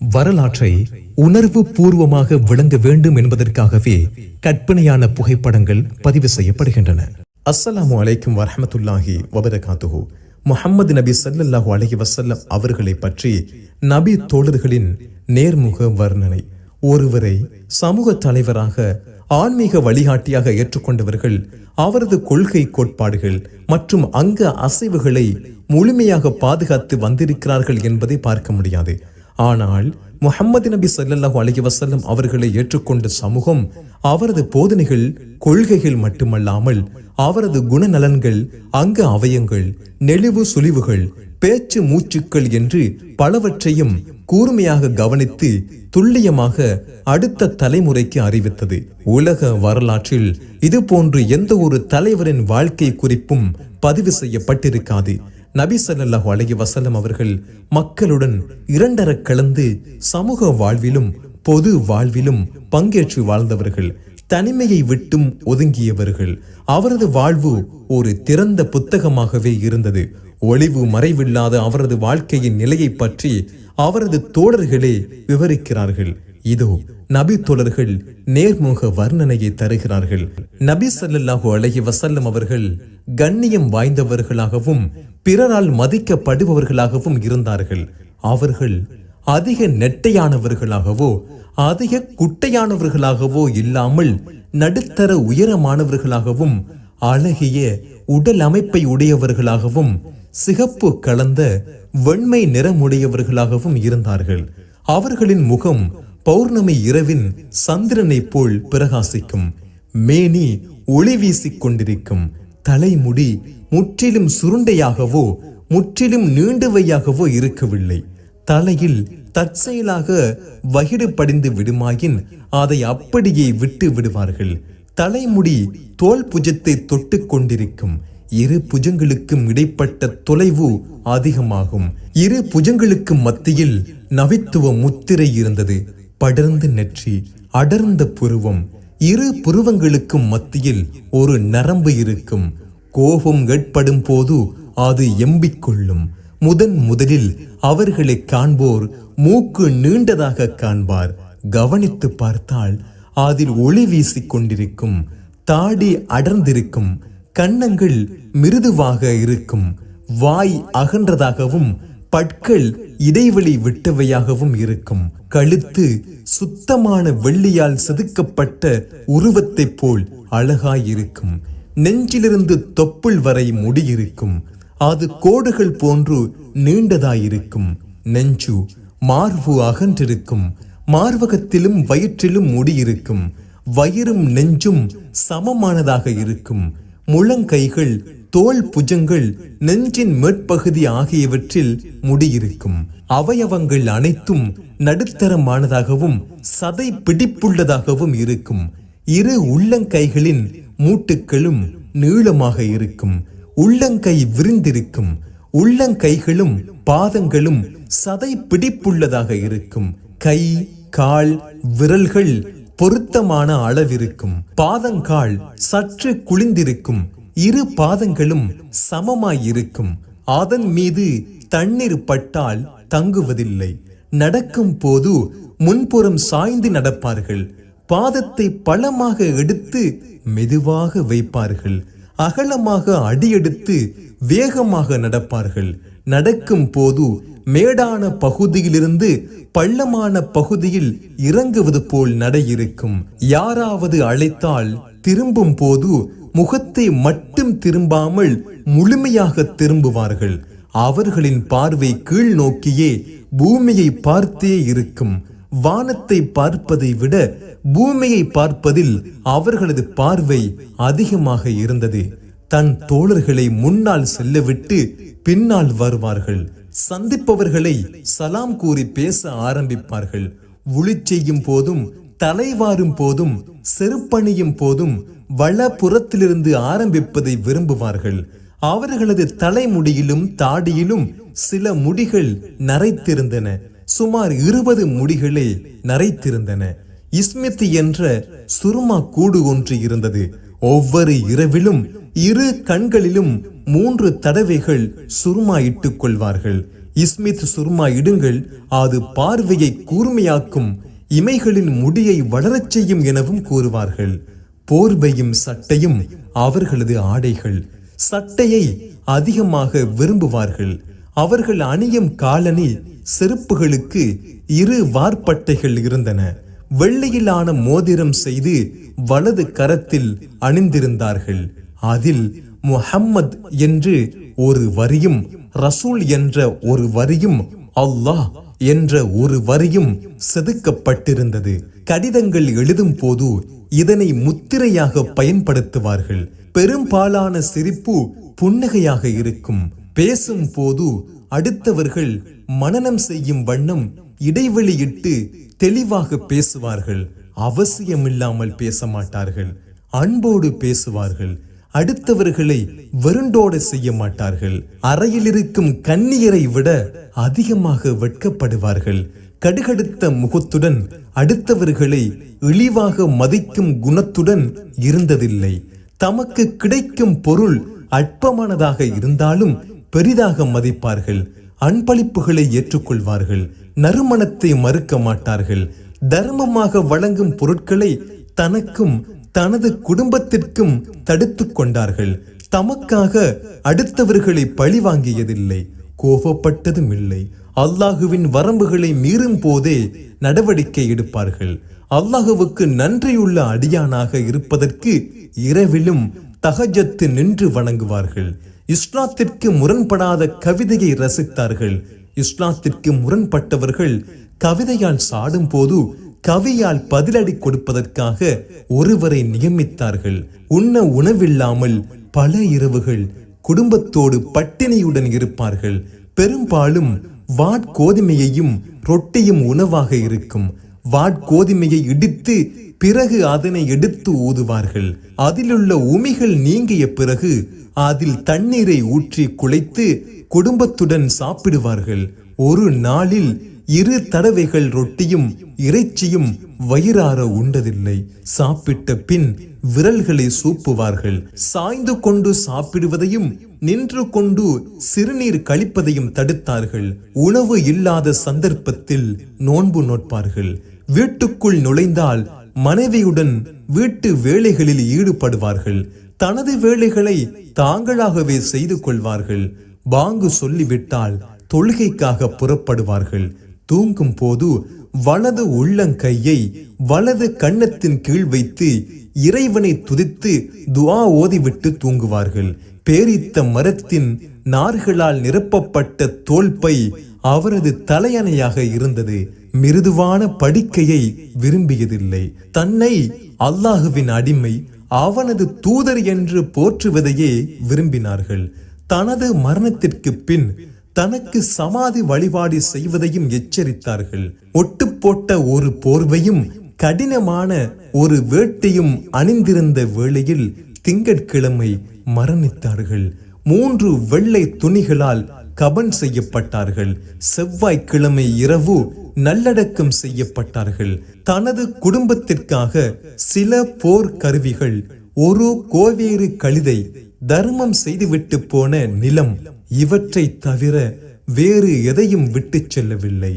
வரலாற்றை உணர்வு பூர்வமாக விளங்க வேண்டும் என்பதற்காகவே கற்பனையான புகைப்படங்கள் பதிவு செய்யப்படுகின்றன. அஸ்ஸலாமு அலைக்கும் வரஹ்மத்துல்லாஹி வபரகாத்துஹு. முஹம்மது நபி ஸல்லல்லாஹு அலைஹி வஸல்லம் அவர்களை பற்றி நபி தோழர்களின் நேர்முக வர்ணனை. ஒருவரை சமூக தலைவராக, ஆன்மீக வழிகாட்டியாக ஏற்றுக்கொண்டவர்கள் அவரது கொள்கை கோட்பாடுகள் மற்றும் அங்க அசைவுகளை முழுமையாக பாதுகாத்து வந்திருக்கிறார்கள் என்பதை பார்க்க முடியாது. ஆனால் முஹம்மது நபி ஸல்லல்லாஹு அலைஹி வஸல்லம் அவர்களை ஏற்றுக்கொண்ட சமூகம் அவரது போதனைகள், கொள்கைகள் மட்டுமல்லாமல் அவரது குணநலன்கள், அங்க அவயங்கள், நெளிவு சுழிவுகள், பேச்சு மூச்சுக்கள் என்று பலவற்றையும் கூர்மையாக கவனித்து துல்லியமாக அடுத்த தலைமுறைக்கு அறிவித்தது. உலக வரலாற்றில் இது போன்று எந்த ஒரு தலைவரின் வாழ்க்கை குறிப்பும் பதிவு செய்யப்பட்டிருக்காது. நபி ஸல்லல்லாஹு அலைஹி வஸல்லம் அவர்கள் மக்களுடன் இரண்டர கலந்து சமூக வாழ்விலும் பொது வாழ்விலும் பங்கேற்று வாழ்ந்தவர்கள். தனிமையை விட்டும் ஒதுங்கியவர்கள். அவரது வாழ்வு ஒரு திறந்த புத்தகமாகவே இருந்தது. ஒளிவு மறைவில்லாத அவரது வாழ்க்கையின் நிலையை பற்றி அவரது தோழர்களே விவரிக்கிறார்கள். இதோ நபி தோழர்கள் நேர்முக வர்ணனையை தருகிறார்கள். நபி ஸல்லல்லாஹு அலைஹி வஸல்லம் அவர்கள் கண்ணியம் வாய்ந்தவர்களாகவும் பிறரால் மதிக்கப்படுபவர்களாகவும் இருந்தார்கள். அவர்கள் அதிக நெட்டையானவர்களாகவோ அதிக குட்டையானவர்களாகவோ இல்லாமல் நடுத்தர உயரமானவர்களாகவும் அழகிய உடல் அமைப்பை உடையவர்களாகவும் சிகப்பு கலந்த வெண்மை நிறமுடையவர்களாகவும் இருந்தார்கள். அவர்களின் முகம் பௌர்ணமி இரவின் சந்திரனை போல் பிரகாசிக்கும். மேனி ஒளி வீசிக் கொண்டிருக்கும். தலைமுடி முற்றிலும் சுருண்டையாகவோ முற்றிலும் நீண்டுவையாகவோ இருக்கவில்லை. தலையில் தற்செயலாக வகிடு படிந்து விடுமாயின் அதை அப்படியே விட்டு விடுவார்கள். தலைமுடி தோல் புஜத்தை தொட்டு கொண்டிருக்கும். இரு புஜங்களுக்கும் இடைப்பட்ட தொலைவு அதிகமாகும். இரு புஜங்களுக்கும் மத்தியில் நவித்துவ முத்திரை இருந்தது. படர்ந்த நெற்றி, அடர்ந்த புருவம். இரு புருவங்களுக்கும் மத்தியில் ஒரு நரம்பு இருக்கும். கோபம் ஏற்படும் போது அது எம்பிக்கொள்ளும். முதலில் அவர்களை காண்போர் மூக்கு நீண்டதாக காண்பார். கவனித்து பார்த்தால் அதில் ஒளி வீசிக் கொண்டிருக்கும். தாடி அடர்ந்திருக்கும். கன்னங்கள் மிருதுவாக இருக்கும். வாய் அகன்றதாகவும் பற்கள் இடைவெளி விட்டவையாகவும் இருக்கும். கழுத்து சுத்தமான வெள்ளியால் செதுக்கப்பட்ட உருவத்தை போல் அழகாயிருக்கும். நெஞ்சிலிருந்து தொப்புள் வரை முடியிருக்கும். அது கோடுகள் போன்று நீண்டதாயிருக்கும். நெஞ்சு மார்பு அகன்றிருக்கும். மார்பகத்திலும் வயிற்றிலும் முடியிருக்கும். வயிறும் நெஞ்சும் சமமானதாக இருக்கும். முழங்கைகள், தோல் புஜங்கள், நெஞ்சின் மேற்பகுதி ஆகியவற்றில் முடியிருக்கும். அவயவங்கள் அனைத்தும் நடுத்தரமானதாகவும் சதை பிடிப்புள்ளதாகவும் இருக்கும். இரு உள்ளங்கைகளின் மூட்டுக்களும் நீளமாக இருக்கும். உள்ளங்கை விரிந்திருக்கும். உள்ளங்கைகளும் பாதங்களும் சதை பிடிப்புள்ளதாக இருக்கும். கை, கால், விரல்கள் பொருத்தமான அளவிருக்கும். பாதங்கால் சற்று குளிந்திருக்கும். இரு பாதங்களும் சமமாயிருக்கும். அதன் மீது தண்ணீர் பட்டால் தங்குவதில்லை. நடக்கும் போது முன்புறம் சாய்ந்து நடப்பார்கள். பாதத்தை பலமாக எடுத்து மெதுவாக வைப்பார்கள். அகலமாக அடியெடுத்து வேகமாக நடப்பார்கள். நடக்கும் போது மேடான பகுதியிலிருந்து பள்ளமான பகுதியில் இறங்குவது போல் நடையிருக்கும். யாராவது அழைத்தால் திரும்பும் போது முகத்தை மட்டும் திரும்பாமல் முழுமையாக திரும்புவார்கள். அவர்களின் பார்வை கீழ் நோக்கியே பூமியை பார்த்தே இருக்கும். வானத்தை பார்ப்பதை விட பூமியை பார்ப்பதில் அவர்களது பார்வை அதிகமாக இருந்தது. தன் தோழர்களை முன்னால் செல்லவிட்டு பின்னால் வருவார்கள். சந்திப்பவர்களை சலாம் கூறி பேச ஆரம்பிப்பார்கள். உளி செய்யும் போதும், தலைவாரும் போதும், செருப்பணியும் போதும் வலப்புறத்திலிருந்து ஆரம்பிப்பதை விரும்புவார்கள். அவர்களது தலைமுடியிலும் தாடியிலும் சில முடிகள் நரைத்திருந்தன. சுமார் 20 முடிகளே நரைத்திருந்தன. இஸ்மித் என்ற சுருமா கூடு ஒன்று இருந்தது. ஒவ்வொரு இரவிலும் இரு கண்களிலும் 3 தடவைகள் சுருமா இட்டுக் கொள்வார்கள். இஸ்மித் சுர்மா இடுங்கள், அது பார்வையை கூர்மையாக்கும், இமைகளின் முடியை வளரச் செய்யும் எனவும் கூறுவார்கள். போர்வையும் சட்டையும் அவர்களது ஆடைகள். சட்டையை அதிகமாக விரும்புவார்கள். அவர்கள் அணியும் காலணி செருப்புகளுக்கு 2 வார்பட்டைகள் இருந்தன. வெள்ளியிலான மோதிரம் செய்து வலது கரத்தில் அணிந்திருந்தார்கள். அதில் முஹம்மத் என்று ஒரு வரியும், ரசூல் என்ற ஒரு வரியும், அல்லாஹ் என்ற ஒரு வரியும் செதுக்கப்பட்டிருந்தது. கடிதங்கள் எழுதும் போது இதனை முத்திரையாக பயன்படுத்துவார்கள். பெரும்பாலான சிரிப்பு புன்னகையாக இருக்கும். பேசும் போது அடுத்தவர்கள் மனனம் செய்யும் வண்ணம் இடைவெளியிட்டு தெளிவாக பேசுவார்கள். அவசியமில்லாமல் பேச மாட்டார்கள். அன்போடு பேசுவார்கள். அடுத்தவர்களை வெருண்டோட செய்ய மாட்டார்கள். அறையில் இருக்கும் கன்னியரை விட அதிகமாக வெட்கப்படுவார்கள். கடுகடுத்த முகத்துடன் அடுத்தவர்களை இழிவாக மதிக்கும் குணத்துடன் இருந்ததில்லை. தமக்கு கிடைக்கும் பொருள் அற்பமானதாக இருந்தாலும் பெரிதாக மதிப்பார்கள். அன்பளிப்புகளை ஏற்றுக்கொள்வார்கள். நறுமணத்தை மறுக்க மாட்டார்கள். தர்மமாக வழங்கும் பொருட்களை தனக்கும் தனது குடும்பத்திற்கும் தடுத்து கொண்டார்கள். தமக்காக அடுத்தவர்களை பழி வாங்கியதில்லை, கோபப்பட்டதும் இல்லை. அல்லாஹுவின் வரம்புகளை மீறும் போதே நடவடிக்கை எடுப்பார்கள். அல்லாஹுவுக்கு நன்றியுள்ள அடியானாக இருப்பதற்கு இரவிலும் தஹஜ்ஜத் நின்று வணங்குவார்கள். இஸ்லாத்திற்கு முரண்படாத கவிதையை ரசித்தார்கள். இஸ்லாத்திற்கு முரண்பட்டவர்கள் கவிதையால் சாடும் போது கவியால் பதிலடி கொடுப்பதற்காக ஒருவரை நியமித்தார்கள். உண்ண உணவில்லாமல் பல இரவுகள் குடும்பத்தோடு பட்டினியுடன் இருப்பார்கள். பெரும்பாலும் வாட்கோதுமையையும் ரொட்டியும் உணவாக இருக்கும். வாட்கோதுமையை இடித்து பிறகு அதனை எடுத்து ஊதுவார்கள். அதிலுள்ள உமிகள் நீங்கிய பிறகு அதில் தண்ணீரை ஊற்றி குழைத்து குடும்பத்துடன் சாப்பிடுவார்கள். ஒரு நாளில் 2 தடவைகள் ரொட்டியும் இறைச்சியும் வயிறார உண்டதில்லை. சாப்பிட்ட பின் விரல்களை சூப்புவார்கள். சாய்ந்து கொண்டு சாப்பிடுவதையும் நின்று கொண்டு சிறுநீர் கழிப்பதையும் தடுத்தார்கள். உணவு இல்லாத சந்தர்ப்பத்தில் நோன்பு நோட்பார்கள். வீட்டுக்குள் நுழைந்தால் மனைவியுடன் வீட்டு வேலைகளில் ஈடுபடுவார்கள். தனது வேலைகளை தாங்களாகவே செய்து கொள்வார்கள். பாங்கு சொல்லிவிட்டால் தொழுகைக்காக புறப்படுவார்கள். தூங்கும் போது வலது உள்ளங்கையை வலது கன்னத்தின் கீழ் வைத்து இறைவனை துதித்து துஆ ஓதிவிட்டு தூங்குவார்கள். பேரித்த மரத்தின் நார்களால் நிரப்பப்பட்ட தோல்பை அவரது தலையணையாக இருந்தது. மிருதுவான படுக்கையை விரும்பியதில்லை. தன்னை அல்லாஹுவின் அடிமை, அவனது தூதர் என்று போற்றுவதையே விரும்பினார்கள். தனது மரணத்திற்கு பின் தனக்கு சமாதி வழிபாடு செய்வதையும் எச்சரித்தார்கள். ஒட்டு போட்ட ஒரு போர்வையும் கடினமான ஒரு வேட்டையும் அணிந்திருந்த வேளையில் திங்கட்கிழமை மரணித்தார்கள். 3 வெள்ளை துணிகளால் கபன் செய்யப்பட்டார்கள். செவ்வாய்க்கிழமை இரவு நல்லடக்கம் செய்யப்பட்டார்கள். தனது குடும்பத்திற்காக சில போர் கருவிகள், ஒரு கோவேறு கழுதை, தர்மம் செய்துவிட்டு போன நிலம், இவற்றை தவிர வேறு எதையும் விட்டு செல்லவில்லை.